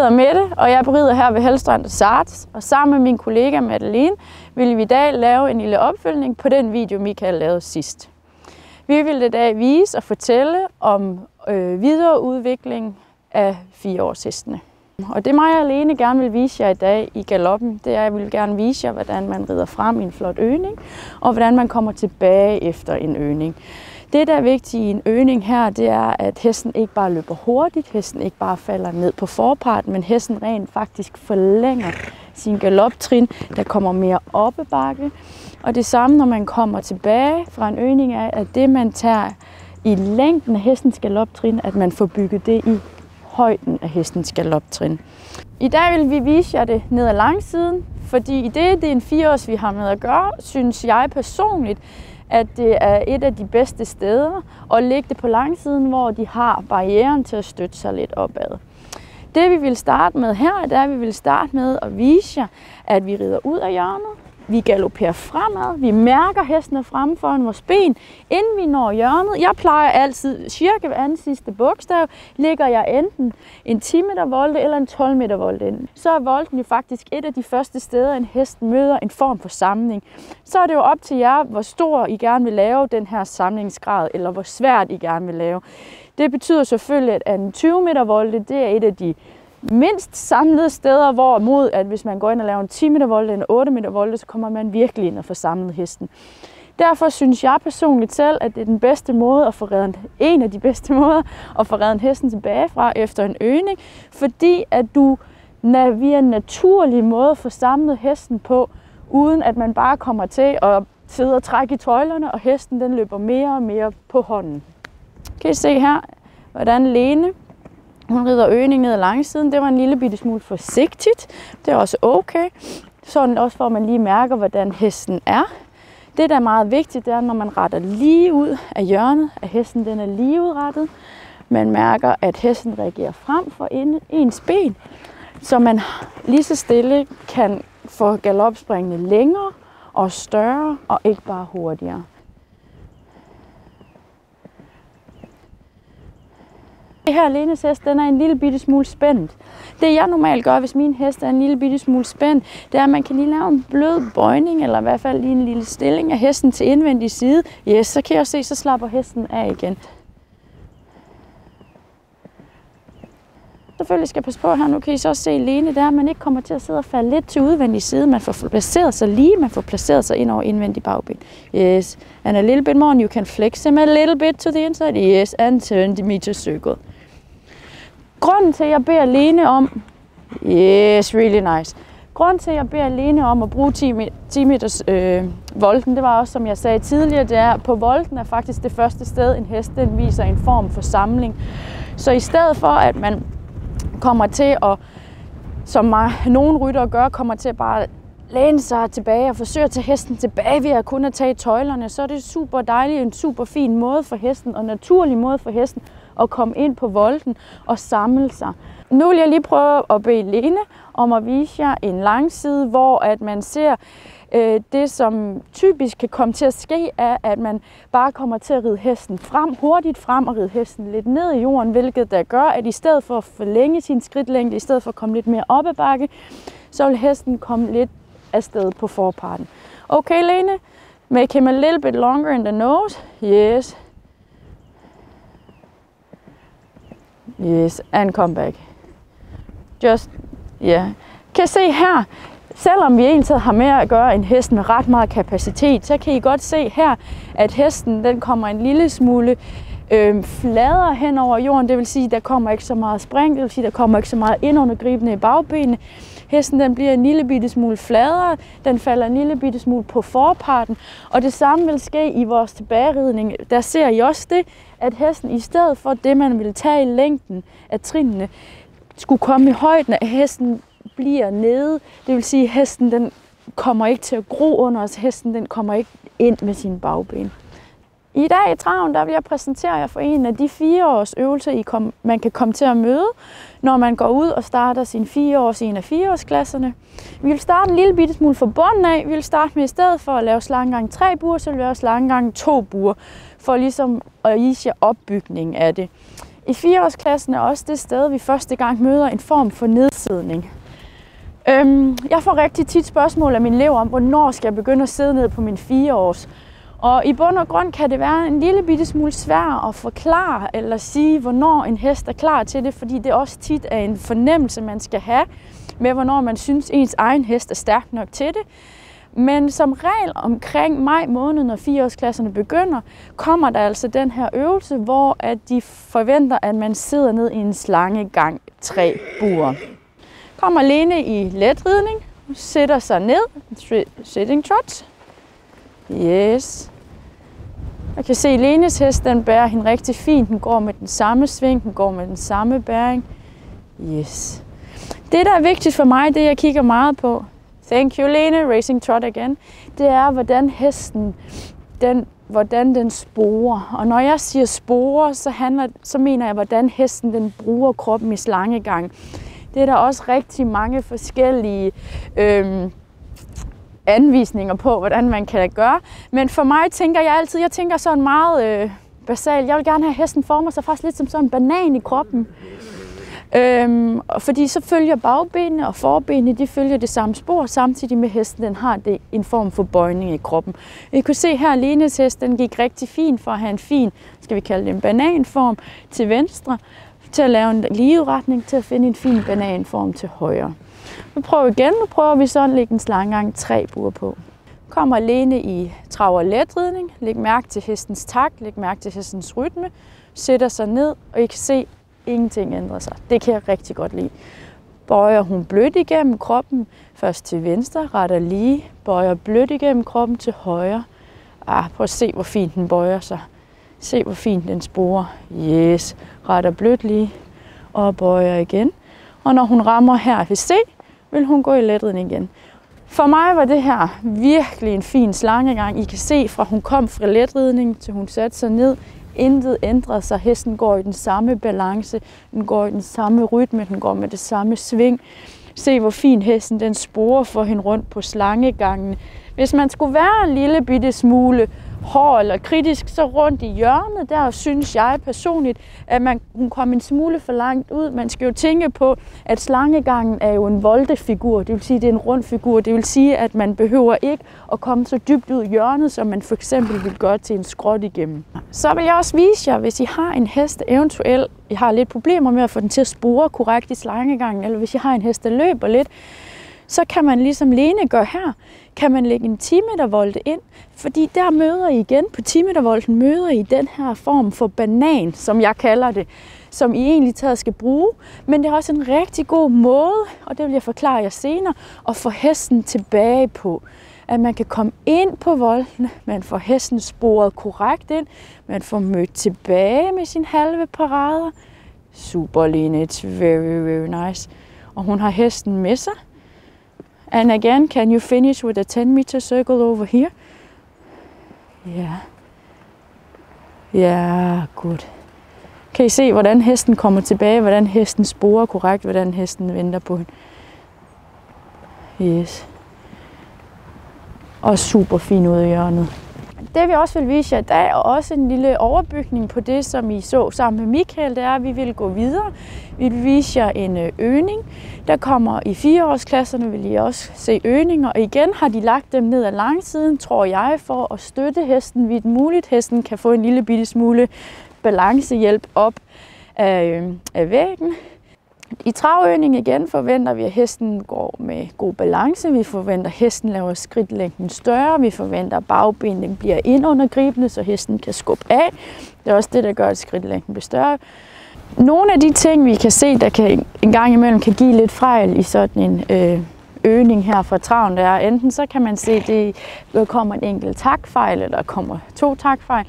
hedder Mette, og jeg berider her ved Helstrand Dressage, og sammen med min kollega Madeleine vil vi i dag lave en lille opfølgning på den video, Michael lavede sidst. Vi vil i dag vise og fortælle om videreudvikling af 4-årshestene. Og det mig alene gerne vil vise jer i dag i galoppen, det er, at jeg vil gerne vise jer, hvordan man rider frem i en flot øgning, og hvordan man kommer tilbage efter en øgning. Det, der er vigtigt i en øgning her, det er, at hesten ikke bare løber hurtigt, hesten ikke bare falder ned på forparten, men hesten rent faktisk forlænger sin galoptrin, der kommer mere op ad bakke. Og det samme, når man kommer tilbage fra en øgning, er, at det, man tager i længden af hestens galoptrin, at man får bygget det i højden af hestens galoptrin. I dag vil vi vise jer det ned ad langsiden, fordi i det er en 4-års, vi har med at gøre, synes jeg personligt, at det er et af de bedste steder at lægge det på langsiden, hvor de har barrieren til at støtte sig lidt opad. Det vi vil starte med her, det er, at vi vil starte med at vise jer, at vi rider ud af hjørnet. Vi galopperer fremad, vi mærker hestene fremme foran vores ben, inden vi når hjørnet. Jeg plejer altid, cirka ved anden sidste bogstav, ligger jeg enten en 10 meter volte eller en 12 meter volte ind. Så er volten jo faktisk et af de første steder, en hest møder en form for samling. Så er det jo op til jer, hvor stor I gerne vil lave den her samlingsgrad, eller hvor svært I gerne vil lave. Det betyder selvfølgelig, at en 20 meter volte, det er et af de mindst samlede steder, hvorimod at hvis man går ind og laver en 10 meter volte eller en 8 meter volte, så kommer man virkelig ind og får samlet hesten. Derfor synes jeg personligt selv, at det er den bedste måde at få reddet, en af de bedste måder at få reddet hesten tilbage fra efter en øgning, fordi at du via en naturlig måde får samlet hesten på, uden at man bare kommer til at sidde og trække i tøjlerne, og hesten den løber mere og mere på hånden. Kan I se her, hvordan Lene hun rider øgning ned ad langsiden. Det var en lille bitte smule forsigtigt. Det er også okay. Sådan også for, at man lige mærker, hvordan hesten er. Det, der er meget vigtigt, det er, når man retter lige ud af hjørnet, at hesten den er lige udrettet. Man mærker, at hesten reagerer frem for ens ben, så man lige så stille kan få galopspringene længere og større, og ikke bare hurtigere. Det her Lenes hest, den er en lille bitte smule spændt. Det jeg normalt gør, hvis min hest er en lille bitte smule spændt, det er, at man kan lige lave en blød bøjning, eller i hvert fald lige en lille stilling af hesten til indvendig side. Yes, så kan jeg se, så slapper hesten af igen. Selvfølgelig skal jeg passe på her, nu kan I så også se Lene der, at man ikke kommer til at sidde og falde lidt til udvendig side. Man får placeret sig lige, man får placeret sig ind over indvendig bagben. Yes, and a little bit more, and you can flex him a little bit to the inside. Yes, and turn the meter circle. Grunden til, at jeg beder Lene om, yes, really nice. Grunden til, at jeg beder Lene om at bruge 10 meters volten, det var også, som jeg sagde tidligere, det er, på volten er faktisk det første sted, en hest den viser en form for samling. Så i stedet for, at man kommer til at, som nogle ryttere gør, kommer til at bare læne sig tilbage og forsøge at tage hesten tilbage ved at kun at tage tøjlerne, så er det super dejligt, en super fin måde for hesten og naturlig måde for hesten at komme ind på volten og samle sig. Nu vil jeg lige prøve at bede Lene om at vise jer en langside, hvor at man ser det, som typisk kan komme til at ske, er, at man bare kommer til at ride hesten frem, hurtigt frem og ride hesten lidt ned i jorden, hvilket der gør, at i stedet for at forlænge sin skridtlængde, i stedet for at komme lidt mere op ad bakke, så vil hesten komme lidt afsted på forparten. Okay, Lene, make him a little bit longer in the nose. Yes. Yes, and come back. Just, yeah. Kan I se her, selvom vi egentlig har med at gøre en hest med ret meget kapacitet, så kan I godt se her, at hesten den kommer en lille smule fladere hen over jorden. Det vil sige, at der kommer ikke så meget spring, det vil sige, at der kommer ikke så meget indundergribende i bagbenene. Hesten den bliver en lille bitte smule fladere, den falder en lille bitte smule på forparten, og det samme vil ske i vores tilbageridning. Der ser I også det, at hesten i stedet for det, man vil tage i længden af trinene, skulle komme i højden, at hesten bliver nede. Det vil sige, at hesten den kommer ikke til at gro under os, hesten den kommer ikke ind med sine bagben. I dag i Traven, der vil jeg præsentere jer for en af de 4-års øvelser, man kan komme til at møde, når man går ud og starter sin 4-års i en af 4-årsklasserne. Vi vil starte en lille bitte smule fra bunden af. Vi vil starte med, i stedet for at lave slangegang 3 buer, så vil vi lave slangegang 2 buer, for ligesom at vise jer opbygningen af det. i 4-årsklassen er også det sted, vi første gang møder en form for nedsidning. Jeg får rigtig tit spørgsmål af mine elever om, hvornår skal jeg begynde at sidde ned på min 4-års. Og i bund og grund kan det være en lille bitte smule svært at forklare eller sige, hvornår en hest er klar til det, fordi det også tit er en fornemmelse, man skal have med, hvornår man synes, ens egen hest er stærk nok til det. Men som regel omkring maj måned, når 4-årsklasserne begynder, kommer der altså den her øvelse, hvor at de forventer, at man sidder ned i en slangegang 3 buer. Kommer Lene i letridning, sætter sig ned, sitting trot. Yes. Jeg kan se, at Lenes hest, den bærer hende rigtig fint. Den går med den samme sving, den går med den samme bæring. Yes. Det, der er vigtigt for mig, det jeg kigger meget på, thank you Lene, racing trot again, det er, hvordan hesten, hvordan den sporer. Og når jeg siger sporer, så mener jeg, hvordan hesten den bruger kroppen i slangegang. Det er der også rigtig mange forskellige anvisninger på, hvordan man kan gøre. Men for mig tænker jeg tænker sådan meget basalt. Jeg vil gerne have, at hesten former sig faktisk lidt som sådan en banan i kroppen. Fordi så følger bagbenene og forbenene, de følger det samme spor, samtidig med hesten, den har det en form for bøjning i kroppen. I kunne se her, Lenes hest, den gik rigtig fint for at have en fin, skal vi kalde det en bananform til venstre, til at lave en ligeretning, til at finde en fin bananform til højre. Nu prøver vi igen. Nu prøver vi sådan at lægge en slangegang 3 buer på. Kommer Lene i trav- og letridning. Læg mærke til hestens takt. Læg mærke til hestens rytme. Sætter sig ned, og I kan se, at ingenting ændrer sig. Det kan jeg rigtig godt lide. Bøjer hun blødt igennem kroppen. Først til venstre, retter lige. Bøjer blødt igennem kroppen til højre. Prøv at se, hvor fint den bøjer sig. Se, hvor fint den sporer. Yes. Retter blødt lige. Og bøjer igen. Og når hun rammer her ved C, vil hun gå i letridning igen. For mig var det her virkelig en fin slangegang. I kan se, fra hun kom fra letridning til hun satte sig ned. Intet ændrede sig. Hesten går i den samme balance. Den går i den samme rytme. Den går med det samme sving. Se, hvor fin hesten den sporer for hende rundt på slangegangen. Hvis man skulle være en lille bitte smule hård eller kritisk, så rundt i hjørnet, der synes jeg personligt, at hun kom en smule for langt ud. Man skal jo tænke på, at slangegangen er jo en voltefigur, det vil sige, at det er en rund figur. Det vil sige, at man behøver ikke at komme så dybt ud i hjørnet, som man for eksempel vil gøre til en skråt igennem. Så vil jeg også vise jer, hvis I har en hest, eventuelt I har lidt problemer med at få den til at spore korrekt i slangegangen, eller hvis I har en hest, der løber lidt, så kan man ligesom Lene gør her, kan man lægge en 10-meter-volte ind, fordi der møder I igen, på 10-meter-volten møder I den her form for banan, som jeg kalder det, som I egentlig taget skal bruge, men det er også en rigtig god måde, og det vil jeg forklare jer senere, at få hesten tilbage på. At man kan komme ind på voltene, man får hesten sporet korrekt ind, man får mødt tilbage med sin halve parader. Super, Lene, it's very, very nice. Og hun har hesten med sig. And again, can you finish with a 10-meter circle over here? Yeah, good. Kan I se, hvordan hesten kommer tilbage, hvordan hesten sporer korrekt, hvordan hesten venter på hende? Yes. Og super fin ud i hjørnet. Det vi også vil vise jer i dag, og også en lille overbygning på det, som I så sammen med Michael, det er, at vi vil gå videre. Vi vil vise jer en øgning. Der kommer i 4-årsklasserne, vil I også se øgninger. Og igen har de lagt dem ned ad langsiden, tror jeg, for at støtte hesten vidt muligt. Hesten kan få en lille bitte smule balancehjælp op af væggen. I travøgning igen forventer vi, at hesten går med god balance. Vi forventer, at hesten laver skridtlængden større. Vi forventer, at bagbenene bliver indundergribende, så hesten kan skubbe af. Det er også det, der gør, at skridtlængden bliver større. Nogle af de ting, vi kan se, der kan en gang imellem kan give lidt fejl i sådan en øgning her fra traven, der er enten så kan man se, at der kommer en enkelt takfejl, eller der kommer 2 takfejl.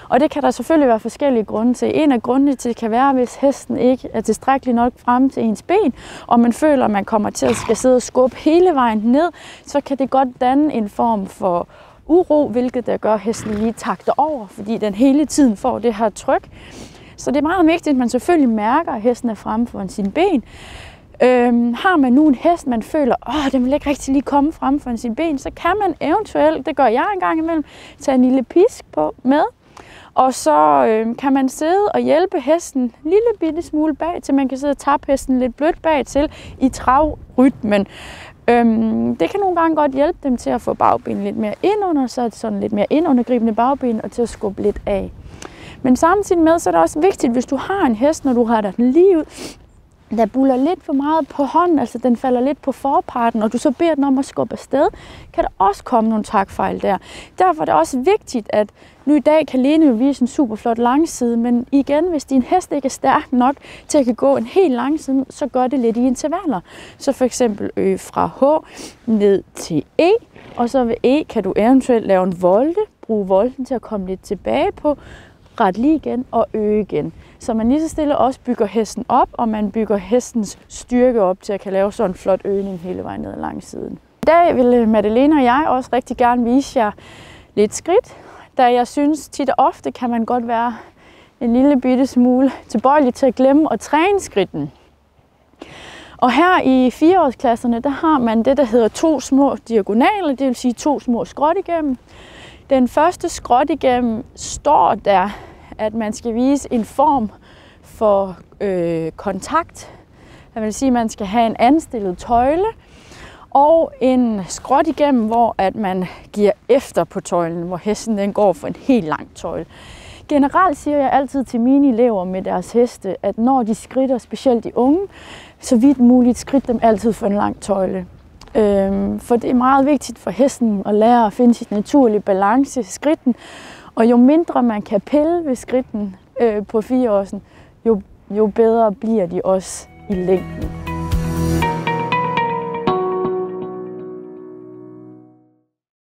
Og det kan der selvfølgelig være forskellige grunde til. En af grundene til det kan være, hvis hesten ikke er tilstrækkeligt nok frem til ens ben, og man føler, at man kommer til at skal sidde og skubbe hele vejen ned, så kan det godt danne en form for uro, hvilket der gør, at hesten lige takter over, fordi den hele tiden får det her tryk. Så det er meget vigtigt, at man selvfølgelig mærker, at hesten er fremme foran sine ben. Har man nu en hest, man føler, den vil ikke rigtig lige komme frem foran sine ben, så kan man eventuelt, det gør jeg en gang imellem, tage en lille pisk på med, Og så kan man sidde og hjælpe hesten en lille bitte smule bag til. Man kan sidde og tappe hesten lidt blødt bag til i travrytmen. Det kan nogle gange godt hjælpe dem til at få bagbenene lidt mere ind under, så er det sådan lidt mere indundergribende bagben og til at skubbe lidt af. Men samtidig med, så er det også vigtigt, hvis du har en hest, når du har den lige ud, der buller lidt for meget på hånden, altså den falder lidt på forparten, og du så beder den om at skubbe afsted, kan der også komme nogle takfejl der. Derfor er det også vigtigt, at nu i dag kan Lene jo vise en super flot langside, men igen, hvis din hest ikke er stærk nok til at kan gå en helt langside, så gør det lidt i intervaller. Så for eksempel fra H ned til E, og så ved E kan du eventuelt lave en volte, bruge volten til at komme lidt tilbage på, ret lige igen og øge igen. Så man lige så stille også bygger hesten op, og man bygger hestens styrke op til at kan lave sådan en flot øgning hele vejen ned ad langsiden. I dag vil Madeleine og jeg også rigtig gerne vise jer lidt skridt, da jeg synes tit og ofte kan man godt være en lille bitte smule tilbøjelig til at glemme at træne skridten. Og her i 4-årsklasserne, der har man det, der hedder 2 små diagonaler, det vil sige 2 små skråt igennem. Den første skråt igennem står der, at man skal vise en form for kontakt. Det vil sige, at man skal have en anstillet tøjle og en skråt igennem, hvor at man giver efter på tøjlen, hvor hesten den går for en helt lang tøjle. Generelt siger jeg altid til mine elever med deres heste, at når de skridter, specielt de unge, så vidt muligt skridt dem altid for en lang tøjle. For det er meget vigtigt for hesten at lære at finde sit naturlige balance i skridten, og jo mindre man kan pille ved skridten på 4-årsen, jo bedre bliver de også i længden.